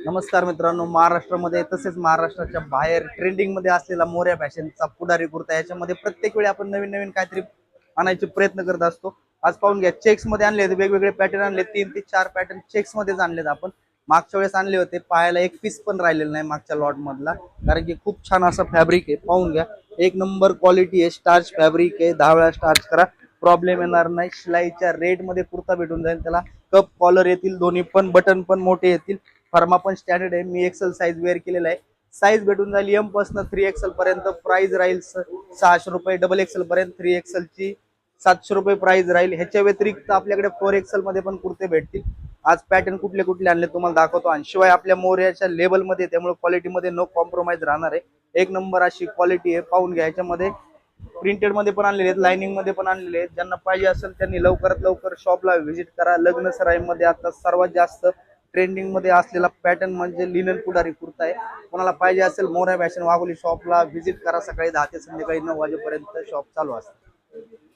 नमस्कार मित्रांनो, महाराष्ट्रामध्ये तसेच महाराष्ट्राच्या बाहेर ट्रेंडिंग मध्ये असलेला मोऱ्या फॅशनचा पुढारी कुर्ता, याच्यामध्ये प्रत्येक वेळी आपण नवीन नवीन काहीतरी आणायचे प्रयत्न करत असतो. आज पाहून घ्या, चेक्स मध्ये आणले होते, वेगवेगळे पॅटर्न आणले, 3 ते 4 पॅटर्न चेक्स मध्येच आणलेत. आपण मागच्या वेळेस आणले होते, पाहायला एक पीस पण राहिलेला नाही मागच्या लॉट मधला, कारण की खूप छान असं फॅब्रिक आहे. पाहून घ्या, एक नंबर क्वालिटी आहे, स्टार्च फॅब्रिक आहे. 10 वेळा स्टार्च करा, प्रॉब्लेम येणार नाही. शिलाईच्या रेट मध्ये कुर्ता भेटून जाईल. त्याला कप कॉलर येतील, दोन्ही पण बटन पण मोठे येतील. फर्मा पण स्टँडर्ड आहे. मी एक्सेल साईज वेअर केलेला आहे. साईज भेटून जाईल एम पासून 3 XL पर्यंत. प्राइस राहील 600 रुपये. डबल एक्सेल पर्यंत 3 XL ची 700 रुपये प्राइस राहील. ह्याच्या व्यतिरिक्त आपल्याकडे 4 XL मध्ये पण कुर्ते भेटतील. आज पॅटर्न कुठले कुठले आणले तुम्हाला दाखवतो, आणि शिवाय आपल्या मोर्याच्या लेबल मध्ये, त्यामुळे क्वालिटी मध्ये नो कॉम्प्रोमाइज राहणार आहे. एक नंबर अशी क्वालिटी आहे. पाहून घ्या, ह्याच्यामध्ये प्रिंटेड मध्ये पण आणलेले आहेत, लाइनिंग मध्ये पण आणलेले आहेत. ज्यांना पाहिजे असेल त्यांनी लवकरात लवकर शॉपला व्हिजिट करा. लग्न सराईमध्ये आता सर्वात जास्त ट्रेंडिंग मध्ये असलेला पॅटर्न म्हणजे लिनन पुढारी कुर्ता आहे. कोणाला पाहिजे असेल, मोऱ्या फॅशन वाघोली शॉपला व्हिजिट करा. सकाळी 10 ते संध्याकाळी 9 वाजेपर्यंत शॉप चालू असते.